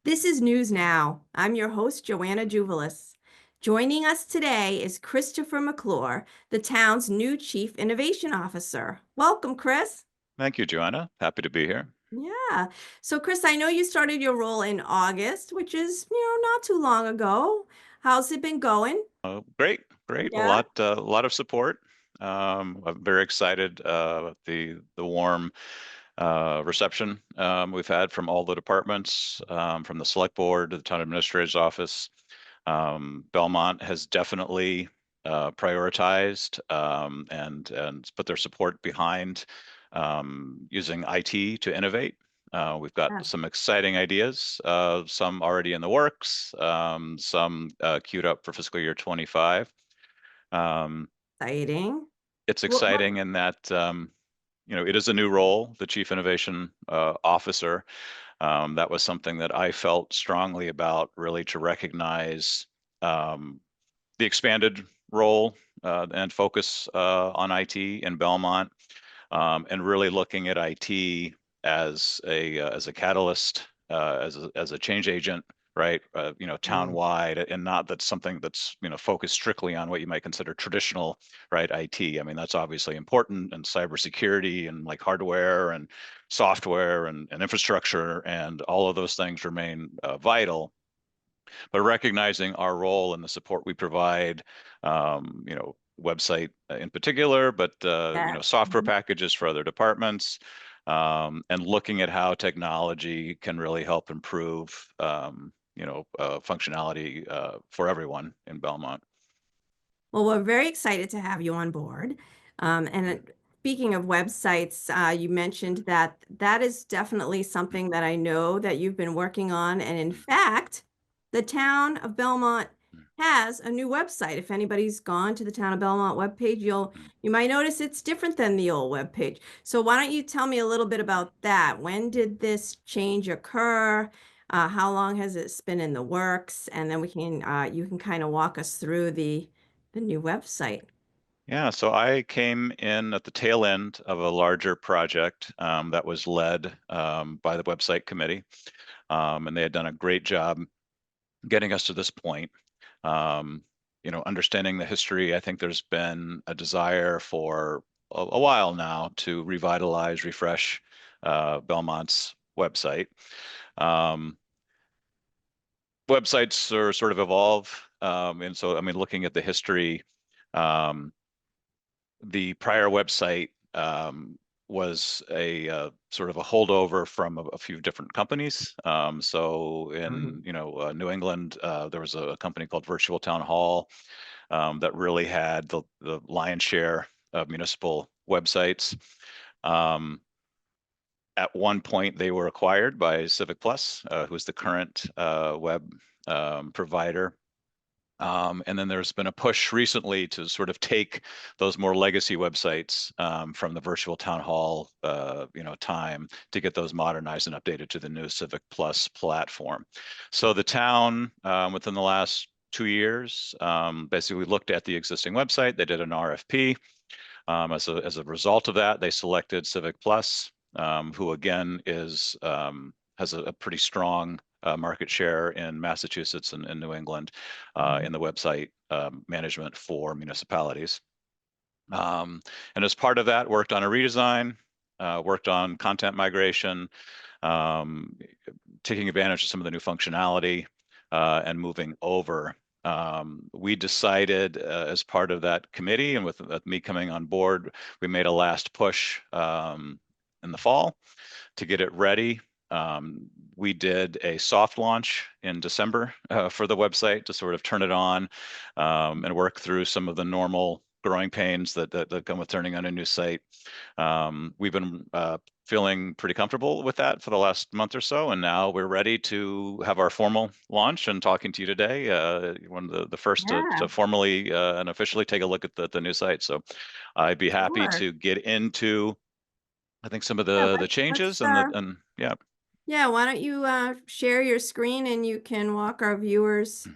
This is News Now. I'm your host, Joanna Juvelis. Joining us today is Christopher McClure, the town's new Chief Innovation Officer. Welcome, Chris. Thank you, Joanna. Happy to be here. Yeah. So, Chris, I know you started your role in August, which is, not too long ago. How's it been going? Great, great. A Yeah. lot of support. I'm very excited. The warm reception we've had from all the departments, from the select board to the town administrator's office. Belmont has definitely prioritized and put their support behind using IT to innovate. We've got Yeah. some exciting ideas, some already in the works, some queued up for fiscal year 25. Um, Exciting. it's What, exciting in that it is a new role, the Chief Innovation Officer. That was something that I felt strongly about, really to recognize the expanded role and focus on IT in Belmont, and really looking at IT as a catalyst, as a change agent, right? Mm. Townwide, and not that something that's focused strictly on what you might consider traditional, right? IT. I mean, that's obviously important, and cybersecurity, and like hardware and software and infrastructure, and all of those things remain vital, but recognizing our role and the support we provide, website in particular, but Yeah. software Mhm. packages for other departments, and looking at how technology can really help improve, functionality for everyone in Belmont. Well, we're very excited to have you on board. And speaking of websites, you mentioned that that is definitely something that I know that you've been working on. And in fact, the town of Belmont has a new website. If anybody's gone to the town of Belmont webpage, you might notice it's different than the old webpage. So why don't you tell me a little bit about that? When did this change occur? How long has it been in the works? And then you can kind of walk us through the new website. Yeah, so I came in at the tail end of a larger project that was led by the website committee, and they had done a great job getting us to this point. Um, Understanding the history, I think there's been a desire for a while now to revitalize, refresh Belmont's website. Um, Websites are sort of evolve, and so I mean, looking at the history, um, the prior website was a sort of a holdover from a few different companies. So Mhm. in New England, there was a company called Virtual Town Hall that really had the lion's share of municipal websites. Um, at one point, they were acquired by Civic Plus, who's the current web provider. And then there's been a push recently to sort of take those more legacy websites from the virtual town hall, time to get those modernized and updated to the new Civic Plus platform. So the town, within the last 2 years, basically looked at the existing website. They did an RFP. As a result of that, they selected Civic Plus, who again has a pretty strong market share in Massachusetts and New England Mhm. in the website management for municipalities. Um, and as part of that, worked on a redesign, worked on content migration, um, taking advantage of some of the new functionality, and moving over. We decided as part of that committee, and with me coming on board, we made a last push in the fall to get it ready. We did a soft launch in December for the website to sort of turn it on, and work through some of the normal growing pains that come with turning on a new site. We've been feeling pretty comfortable with that for the last month or so, and now we're ready to have our formal launch. And talking to you today, one of the first to Yeah, formally and officially take a look at the new site. So I'd be happy sure. to get into, I think, some of Yeah, the let's changes and yeah. yeah, why don't you share your screen and you can walk our viewers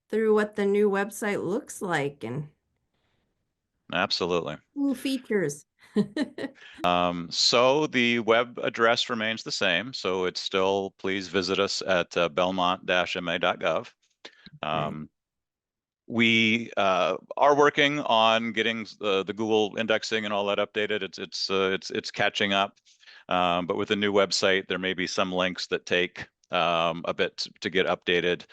through what the new website looks like and Absolutely. cool features. So the web address remains the same. So it's still, please visit us at belmont-ma.gov. Right. Um, we are working on getting the Google indexing and all that updated. It's catching up. But with the new website, there may be some links that take a bit to get updated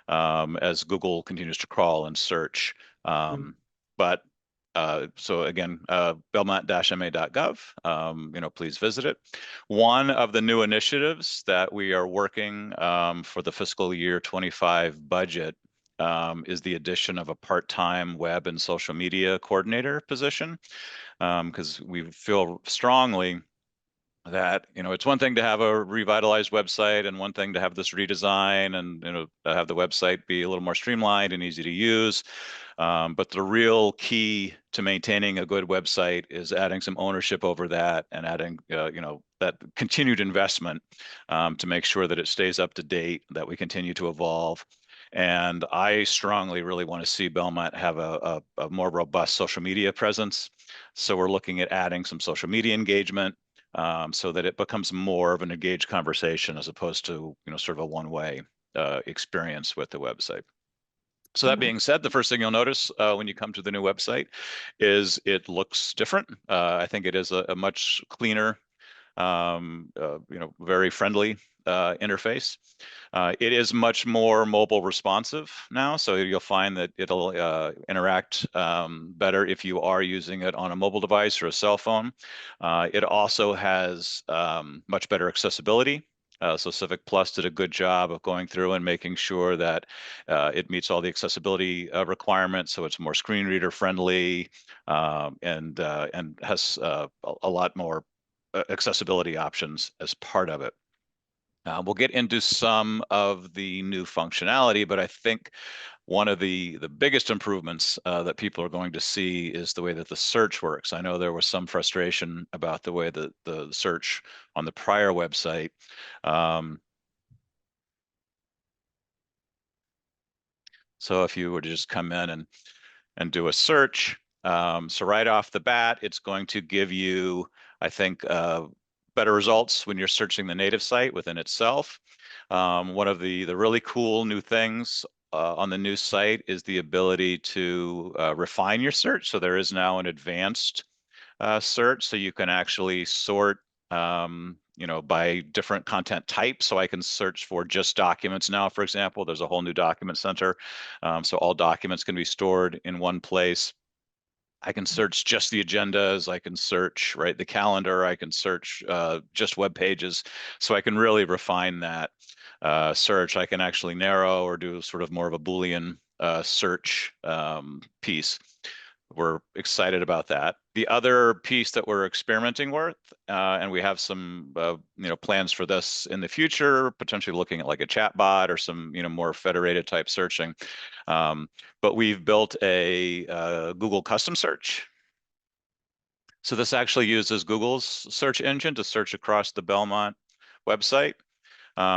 as Google continues to crawl and search. Mm. Um, but so again, belmont-ma.gov, please visit it. One of the new initiatives that we are working for the fiscal year 25 budget is the addition of a part-time web and social media coordinator position, because we feel strongly that it's one thing to have a revitalized website and one thing to have this redesign and have the website be a little more streamlined and easy to use. But the real key to maintaining a good website is adding some ownership over that and adding that continued investment to make sure that it stays up to date, that we continue to evolve. And I strongly really want to see Belmont have a more robust social media presence. So we're looking at adding some social media engagement so that it becomes more of an engaged conversation as opposed to, sort of a one-way experience with the website. So Oh, that being said, the first thing you'll notice when you come to the new website is it looks different. I think it is a much cleaner, very friendly interface. It is much more mobile responsive now, so you'll find that it'll interact better if you are using it on a mobile device or a cell phone. It also has much better accessibility. So Civic Plus did a good job of going through and making sure that it meets all the accessibility requirements. So it's more screen reader friendly and has a lot more accessibility options as part of it. We'll get into some of the new functionality, but I think one of the biggest improvements that people are going to see is the way that the search works. I know there was some frustration about the way that the search on the prior website. Um, so if you were to just come in and do a search. So right off the bat, it's going to give you, I think, better results when you're searching the native site within itself. One of the really cool new things on the new site is the ability to refine your search. So there is now an advanced search, so you can actually sort by different content types. So I can search for just documents now, for example. There's a whole new document center. So all documents can be stored in one place. I can search just the agendas. I can search, right, the calendar. I can search just web pages. So I can really refine that search. I can actually narrow or do sort of more of a Boolean search piece. We're excited about that. The other piece that we're experimenting with, and we have some plans for this in the future, potentially looking at like a chat bot or some more federated type searching. But we've built a Google custom search. So this actually uses Google's search engine to search across the Belmont website.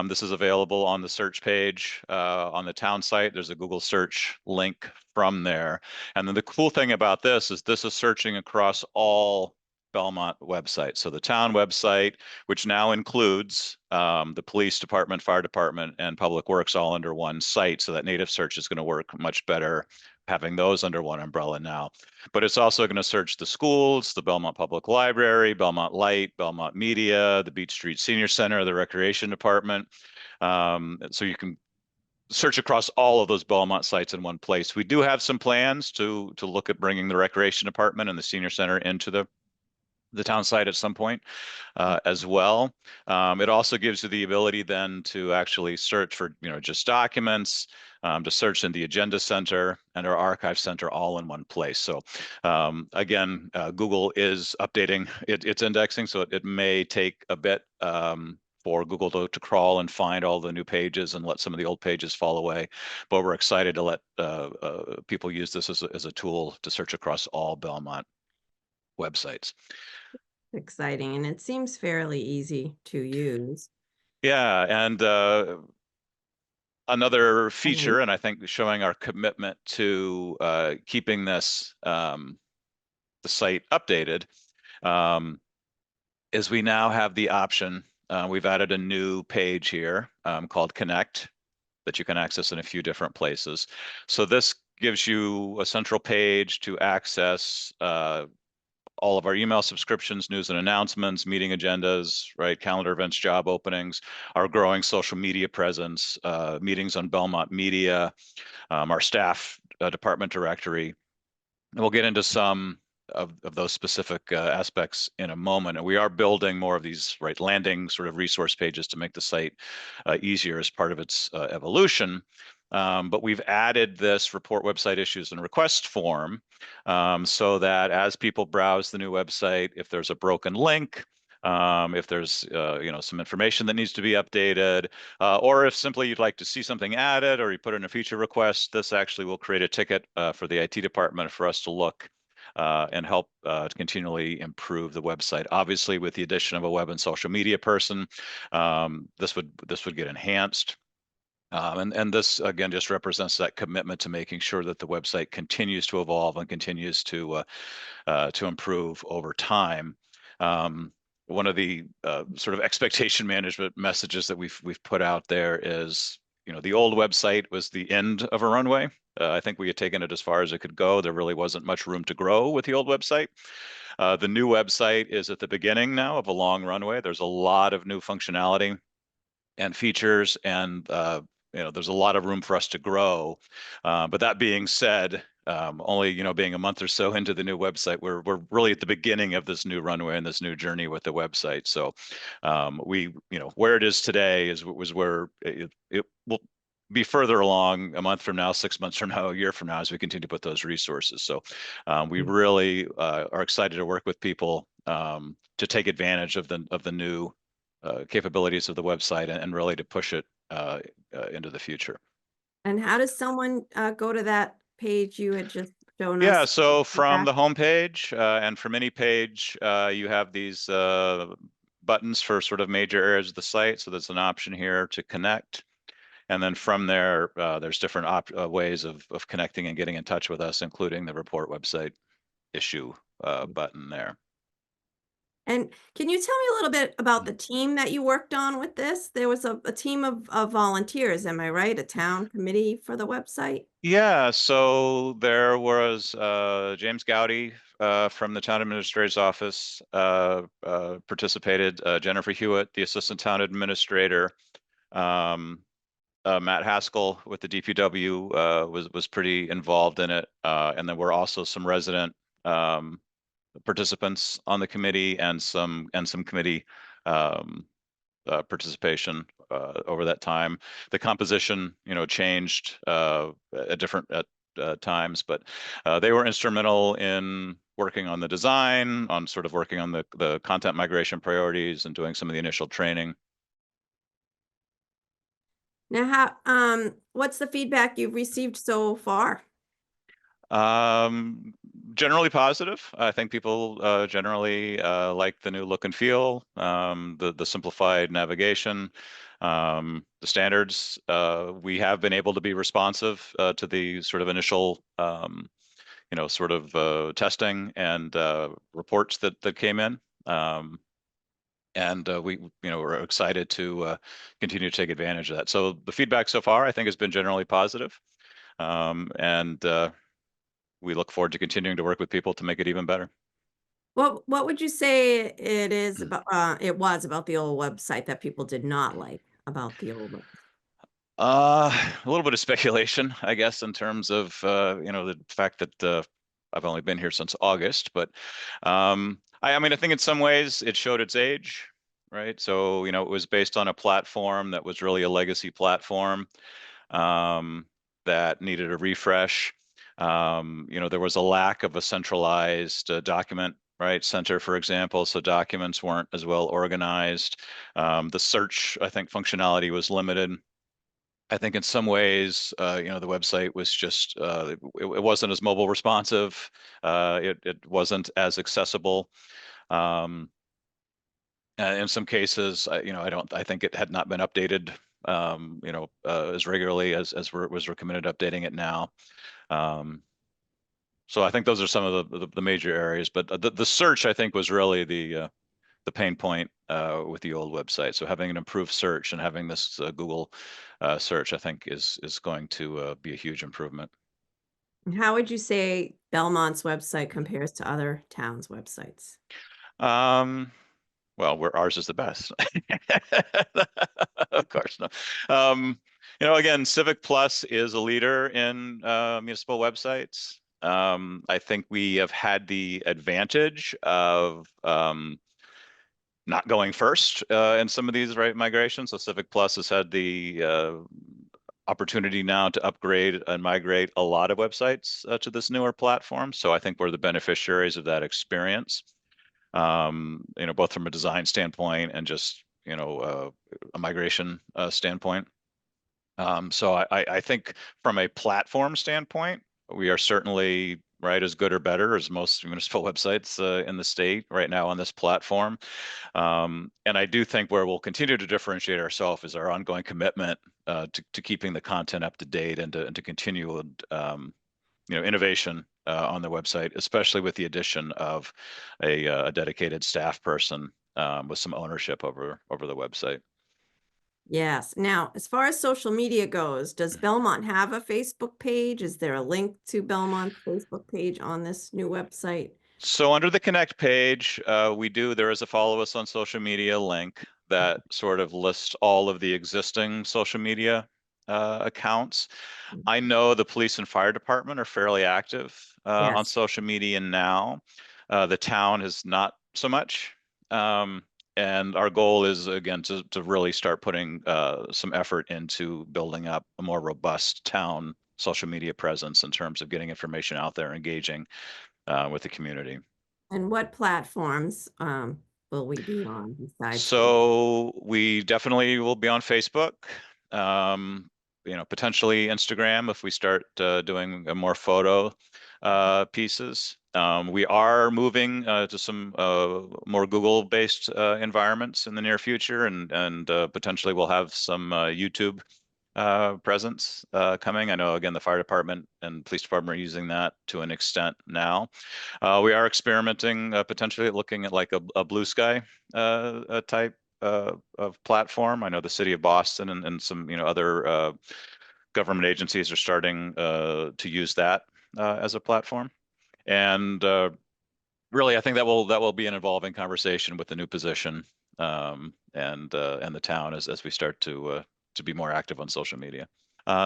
This is available on the search page on the town site. There's a Google search link from there. And then the cool thing about this is searching across all Belmont websites. So the town website, which now includes the police department, fire department, and public works all under one site. So that native search is going to work much better having those under one umbrella now. But it's also going to search the schools, the Belmont Public Library, Belmont Light, Belmont Media, the Beach Street Senior Center, the Recreation Department. So you can search across all of those Belmont sites in one place. We do have some plans to look at bringing the Recreation Department and the Senior Center into the town site at some point as well. It also gives you the ability then to actually search for, just documents, to search in the agenda center and our archive center all in one place. So again, Google is updating its indexing, so it may take a bit for Google to crawl and find all the new pages and let some of the old pages fall away. But we're excited to let people use this as a tool to search across all Belmont websites. exciting. And it seems fairly easy to use. Yeah, and another Um, feature, and I think showing our commitment to keeping this the site updated, um, is we now have the option. We've added a new page here called Connect that you can access in a few different places. So this gives you a central page to access all of our email subscriptions, news and announcements, meeting agendas, right? Calendar events, job openings, our growing social media presence, meetings on Belmont Media, our staff department directory. And we'll get into some of those specific aspects in a moment. And we are building more of these, right, landing sort of resource pages to make the site easier as part of its evolution. But we've added this report website issues and request form so that as people browse the new website, if there's a broken link, if there's some information that needs to be updated, or if simply you'd like to see something added or you put in a feature request, this actually will create a ticket for the IT department for us to look and help to continually improve the website. Obviously, with the addition of a web and social media person, this would get enhanced. And this again just represents that commitment to making sure that the website continues to evolve and continues to improve over time. Um, One of the sort of expectation management messages that we've put out there is, the old website was the end of a runway. I think we had taken it as far as it could go. There really wasn't much room to grow with the old website. The new website is at the beginning now of a long runway. There's a lot of new functionality and features, and there's a lot of room for us to grow. But that being said, only being a month or so into the new website, we're really at the beginning of this new runway and this new journey with the website. So we where it is today was where it will be further along a month from now, 6 months from now, a year from now, as we continue to put those resources. So we really are excited to work with people to take advantage of the new capabilities of the website and really to push it into the future. And how does someone go to that page you had just shown Yeah, us? so from Back? the home page and from any page, you have these buttons for sort of major areas of the site. So there's an option here to connect. And then from there, there's different ways of connecting and getting in touch with us, including the report website issue button there. And can you tell me a little bit about the team that you worked on with this? There was a team of volunteers, am I right? A town committee for the website? Yeah, so there was James Gowdy from the town administrator's office participated. Jennifer Hewitt, the assistant town administrator. Um, Matt Haskell with the DPW was pretty involved in it, and there were also some resident um, participants on the committee and some committee um, participation over that time. The composition, changed at different times, but they were instrumental in working on the design, on sort of working on the content migration priorities and doing some of the initial training. Now, what's the feedback you've received so far? Um, Generally positive. I think people generally like the new look and feel, the simplified navigation, the standards. We have been able to be responsive to the sort of initial, sort of testing and reports that came in. And we, we're excited to continue to take advantage of that. So the feedback so far, I think, has been generally positive. And we look forward to continuing to work with people to make it even better. What would you say it is Mm. about it was about the old website that people did not like about the old website? A little bit of speculation, I guess, in terms of the fact that I've only been here since August, but I mean, I think in some ways it showed its age, right? So it was based on a platform that was really a legacy platform um, that needed a refresh. There was a lack of a centralized document, right, center, for example, so documents weren't as well organized. The search, I think, functionality was limited. I think in some ways, the website was just it wasn't as mobile responsive. It wasn't as accessible. Um, and in some cases, I think it had not been updated, as regularly as was recommended updating it now. Um, So I think those are some of the major areas, but the search I think was really the pain point with the old website. So having an improved search and having this Google search, I think is going to be a huge improvement. How would you say Belmont's website compares to other towns' websites? Um, well, where ours is the best. Of course, no. Um, again, Civic Plus is a leader in municipal websites. I think we have had the advantage of not going first in some of these right migrations. So Civic Plus has had the opportunity now to upgrade and migrate a lot of websites to this newer platform. So I think we're the beneficiaries of that experience. Both from a design standpoint and just a migration standpoint. So I think from a platform standpoint, we are certainly right as good or better as most municipal websites in the state right now on this platform. And I do think where we'll continue to differentiate ourselves is our ongoing commitment to keeping the content up to date and to continue innovation on the website, especially with the addition of a dedicated staff person with some ownership over the website. Yes. Now, as far as social media goes, does Belmont have a Facebook page? Is there a link to Belmont's Facebook page on this new website? So under the Connect page, there is a follow us on social media link that sort of lists all of the existing social media accounts. I know the police and fire department are fairly active on Yes. social media now. The town is not so much. Um, and our goal is, again, to really start putting some effort into building up a more robust town social media presence in terms of getting information out there, engaging with the community. And what platforms will we be on besides Facebook? So we definitely will be on Facebook, potentially Instagram if we start doing more photo pieces. We are moving to some more Google-based environments in the near future, and potentially we'll have some YouTube presence coming. I know again the fire department and police department are using that to an extent now. We are experimenting potentially looking at like a blue sky a type of platform. I know the city of Boston and some other government agencies are starting to use that as a platform. And really, I think that will be an evolving conversation with the new position and the town as we start to be more active on social media.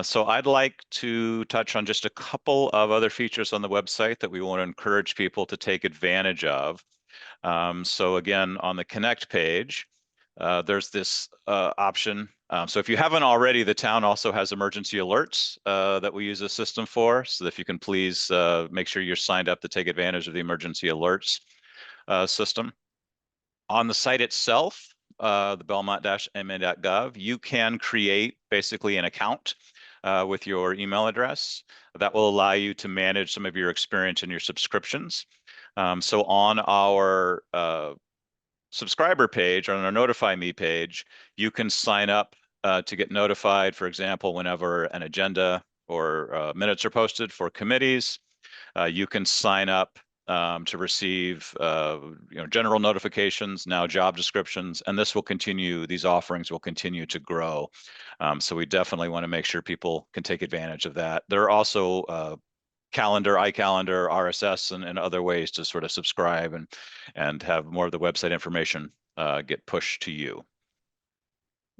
So I'd like to touch on just a couple of other features on the website that we want to encourage people to take advantage of. So again, on the Connect page, there's this option. So if you haven't already, the town also has emergency alerts that we use the system for. So if you can please make sure you're signed up to take advantage of the emergency alerts system. On the site itself, the belmont-ma.gov, you can create basically an account with your email address. That will allow you to manage some of your experience and your subscriptions. So on our subscriber page or on our Notify Me page, you can sign up to get notified, for example, whenever an agenda or minutes are posted for committees. You can sign up to receive general notifications, now job descriptions, and this will continue, these offerings will continue to grow. So we definitely want to make sure people can take advantage of that. There are also calendar, iCalendar, RSS, and other ways to sort of subscribe and have more of the website information get pushed to you.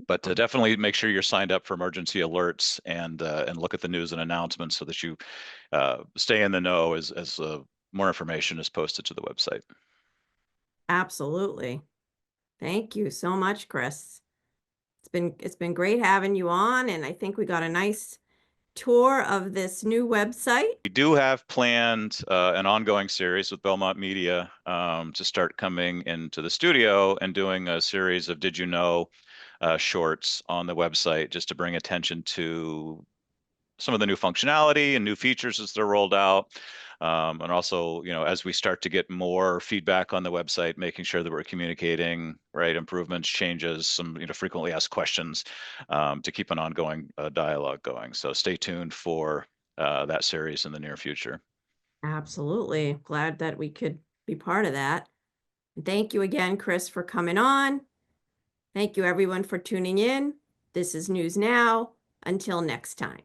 But to definitely make sure you're signed up for emergency alerts and look at the news and announcements so that you stay in the know as more information is posted to the website. Absolutely. Thank you so much, Chris. It's been great having you on, and I think we got a nice tour of this new website. We do have planned an ongoing series with Belmont Media to start coming into the studio and doing a series of Did You Know shorts on the website just to bring attention to some of the new functionality and new features as they're rolled out. And also, as we start to get more feedback on the website, making sure that we're communicating, right, improvements, changes, some, frequently asked questions to keep an ongoing dialogue going. So stay tuned for that series in the near future. Absolutely. Glad that we could be part of that. Thank you again, Chris, for coming on. Thank you, everyone, for tuning in. This is News Now. Until next time.